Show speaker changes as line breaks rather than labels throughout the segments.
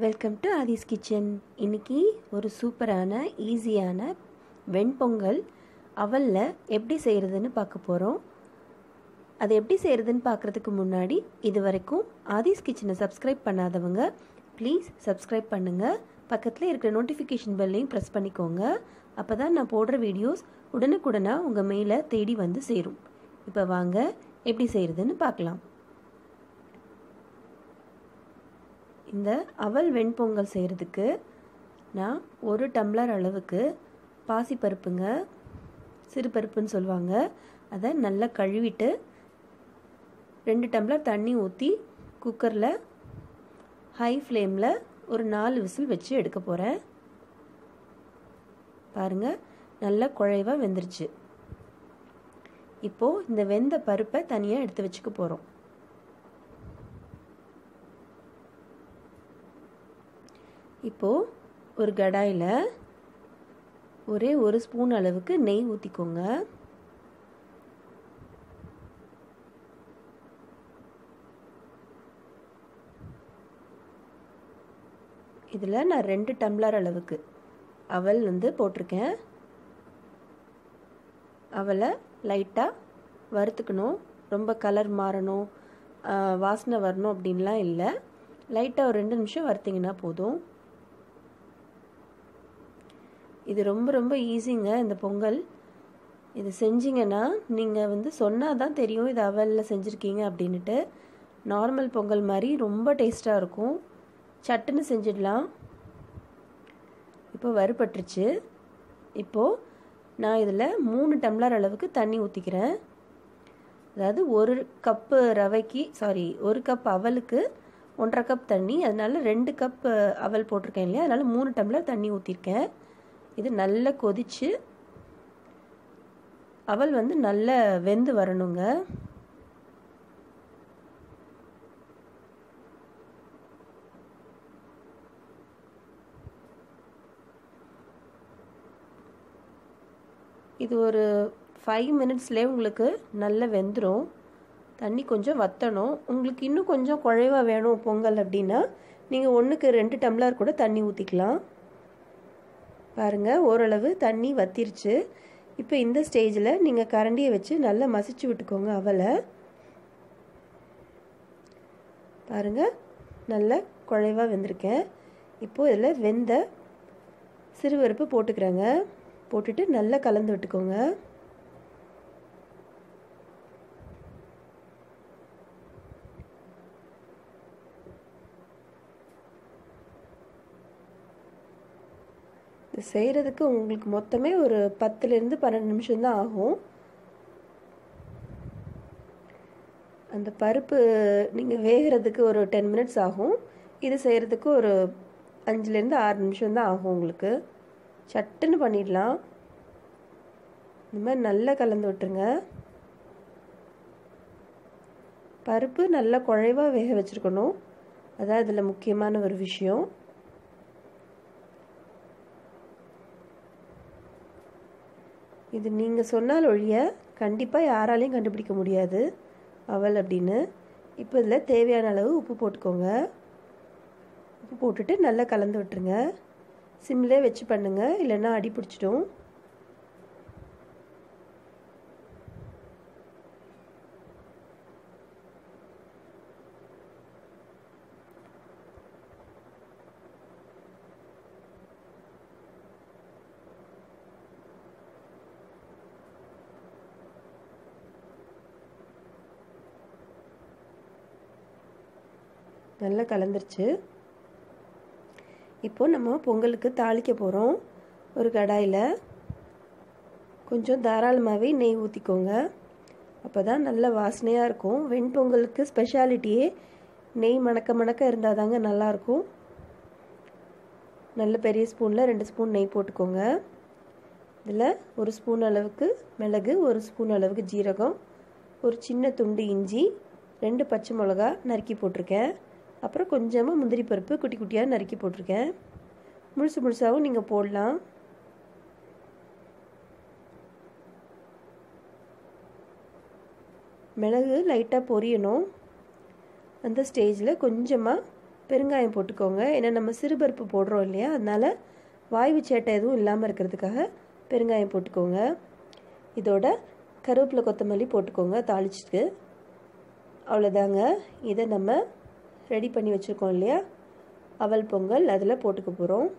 Welcome to Aadhi's kitchen. இன்னைக்கு ஒரு சூப்பரான ஈஸியான வெண்பொங்கல் அவலில் எப்படி செய்கிறதுன்னு பார்க்க போகிறோம். அதை எப்படி செய்கிறதுன்னு பார்க்குறதுக்கு முன்னாடி இது வரைக்கும் ஆதிஸ் கிச்சனை சப்ஸ்கிரைப் பண்ணாதவங்க ப்ளீஸ் சப்ஸ்கிரைப் பண்ணுங்கள். பக்கத்தில் இருக்கிற நோட்டிஃபிகேஷன் பெல்லையும் ப்ரெஸ் பண்ணிக்கோங்க. அப்போ தான் நான் போடுற வீடியோஸ் உடனுக்குடனாக உங்கள் மெயிலை தேடி வந்து சேரும். இப்போ வாங்க எப்படி செய்கிறதுன்னு பார்க்கலாம். இந்த அவல் வெண்பொங்கல் செய்கிறதுக்கு நான் 1 டம்ளர் அளவுக்கு பாசிப்பருப்புங்க, சிறுபருப்புன்னு சொல்லுவாங்க, அதை நல்லா கழுவிட்டு 2 டம்ளர் தண்ணி ஊற்றி குக்கரில் ஹை ஃப்ளேமில் ஒரு 4 விசில் வச்சு எடுக்க போகிறேன். பாருங்கள், நல்லா குழைவாக வெந்துருச்சு. இப்போது இந்த வெந்த பருப்பை தனியாக எடுத்து வச்சுக்க போகிறோம். இப்போது ஒரு கடாயில் ஒரே 1 ஸ்பூன் அளவுக்கு நெய் ஊற்றிக்கோங்க. இதில் நான் 2 டம்ளர் அளவுக்கு அவல் போட்டிருக்கேன். அவலை லைட்டாக வறுத்துக்கணும். ரொம்ப கலர் மாறணும், வாசனை வரணும் அப்படின்லாம் இல்லை. லைட்டாக ஒரு 2 நிமிஷம் வறுத்திங்கன்னா போதும். இது ரொம்ப ரொம்ப ஈஸிங்க இந்த பொங்கல். இது செஞ்சிங்கன்னா நீங்கள் சொன்னால் தான் தெரியும் இது அவலில் செஞ்சுருக்கீங்க அப்படின்ட்டு. நார்மல் பொங்கல் மாதிரி ரொம்ப டேஸ்ட்டாக இருக்கும். சட்டுன்னு செஞ்சிடலாம். இப்போ வறுபட்டுருச்சு. இப்போது நான் இதில் 3 டம்ளர் அளவுக்கு தண்ணி ஊற்றிக்கிறேன். அதாவது 1 கப்பு ரவைக்கு 1 கப் அவலுக்கு 1.5 கப் தண்ணி. அதனால 2 கப் அவல் போட்டிருக்கேன் இல்லையா, அதனால் 3 டம்ளர் தண்ணி ஊற்றிருக்கேன். இது நல்லா கொதிச்சு அவல் நல்லா வெந்து வரணுங்க. இது ஒரு 5 மினிட்ஸ்லேயே உங்களுக்கு நல்லா வெந்துடும். தண்ணி கொஞ்சம் வற்றணும். உங்களுக்கு இன்னும் கொஞ்சம் குழைவாக வேணும் பொங்கல் அப்படின்னா நீங்கள் 1க்கு 2 டம்ளர் கூட தண்ணி ஊற்றிக்கலாம். பாருங்கள், ஓரளவு தண்ணி வத்திருச்சு. இப்போ இந்த ஸ்டேஜில் நீங்கள் கரண்டியை வச்சு நல்லா மசிச்சு விட்டுக்கோங்க அவலை. பாருங்கள், நல்லா குழைவாக வெந்திருக்கேன். இப்போது இதில் வெந்த சிறுபருப்பு போட்டுக்கிறேங்க. போட்டுட்டு நல்லா கலந்து விட்டுக்கோங்க. இது செய்கிறதுக்கு உங்களுக்கு மொத்தமே ஒரு 10லேருந்து 12 நிமிஷம் தான் ஆகும். அந்த பருப்பு நீங்கள் வேகிறதுக்கு ஒரு 10 மினிட்ஸ் ஆகும். இது செய்கிறதுக்கு ஒரு 5லேருந்து 6 நிமிஷம் தான் ஆகும். உங்களுக்கு சட்டுன்னு பண்ணிடலாம். இந்த மாதிரி நல்லா கலந்து விட்டுருங்க. பருப்பு நல்லா குழைவாக வேக வச்சுருக்கணும். அதான் இதில் முக்கியமான ஒரு விஷயம். இது நீங்கள் சொன்னால் ஒழிய கண்டிப்பாக யாராலையும் கண்டுபிடிக்க முடியாது அவல் அப்படின்னு. இப்போ இதில் தேவையான அளவு உப்பு போட்டுக்கோங்க. உப்பு போட்டுட்டு நல்லா கலந்து விட்டுருங்க. சிம்லே வச்சு பண்ணுங்கள், இல்லைன்னா அடி பிடிச்சிடும். நல்லா கலந்துருச்சு. இப்போ நம்ம பொங்கலுக்கு தாளிக்க போகிறோம். ஒரு கடாயில் கொஞ்சம் தாராளமாகவே நெய் ஊற்றிக்கோங்க. அப்போ தான் நல்ல வாசனையாக இருக்கும். வெண்பொங்கலுக்கு ஸ்பெஷாலிட்டியே நெய் மணக்க மணக்க இருந்தால் தாங்க நல்லாயிருக்கும். நல்ல பெரிய ஸ்பூனில் 2 ஸ்பூன் நெய் போட்டுக்கோங்க. இதில் 1 ஸ்பூன் அளவுக்கு மிளகு, 1 ஸ்பூன் அளவுக்கு ஜீரகம், ஒரு சின்ன துண்டு இஞ்சி, 2 பச்சை மிளகா நறுக்கி போட்டிருக்கேன். அப்புறம் கொஞ்சமாக முந்திரி பருப்பு குட்டி குட்டியாக நறுக்கி போட்டிருக்கேன். முழுசாகவும் நீங்கள் போடலாம். மிளகு லைட்டாக பொரியணும். அந்த ஸ்டேஜில் கொஞ்சமாக பெருங்காயம் போட்டுக்கோங்க. ஏன்னா நம்ம சிறுபருப்பு போடுறோம் இல்லையா, அதனால் வாய்வு சேட்டை எதுவும் இல்லாமல் இருக்கிறதுக்காக பெருங்காயம் போட்டுக்கோங்க. இதோட கருவேப்பிலை கொத்தமல்லி போட்டுக்கோங்க தாளிச்சுட்டு. அவ்வளோதாங்க. இதை நம்ம ரெடி பண்ணி வச்சுருக்கோம் இல்லையா அவல் பொங்கல், அதில் போட்டுக்க போகிறோம்.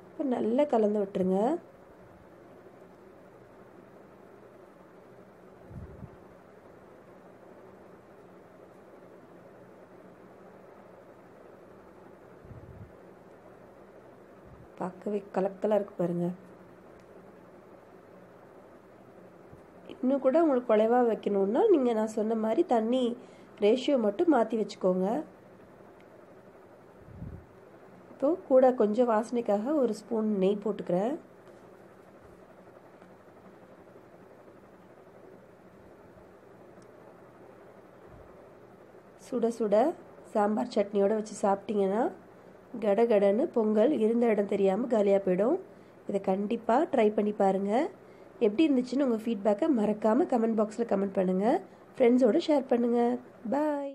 இப்போ நல்லா கலந்து விட்டுருங்க. பார்க்கவே கலக்கலாக இருக்கு பாருங்கள். இன்னும் கூட உங்களுக்கு குறைவாக வைக்கணுன்னா நீங்கள் நான் சொன்ன மாதிரி தண்ணி ரேஷியோ மட்டும் மாற்றி வச்சுக்கோங்க. இப்போது கூட கொஞ்சம் வாசனைக்காக ஒரு ஸ்பூன் நெய் போட்டுக்கிறேன். சுட சுட சாம்பார் சட்னியோடு வச்சு சாப்பிட்டிங்கன்னா கடகடன்னு பொங்கல் இருந்த இடம் தெரியாமல் காலியாக போயிடும். இதை கண்டிப்பாக ட்ரை பண்ணி பாருங்கள். எப்படி இருந்துச்சுன்னு உங்கள் ஃபீட்பேக்கை மறக்காமல் கமெண்ட் பாக்ஸில் கமெண்ட் பண்ணுங்கள். ஃப்ரெண்ட்ஸோடு ஷேர் பண்ணுங்கள். பாய்.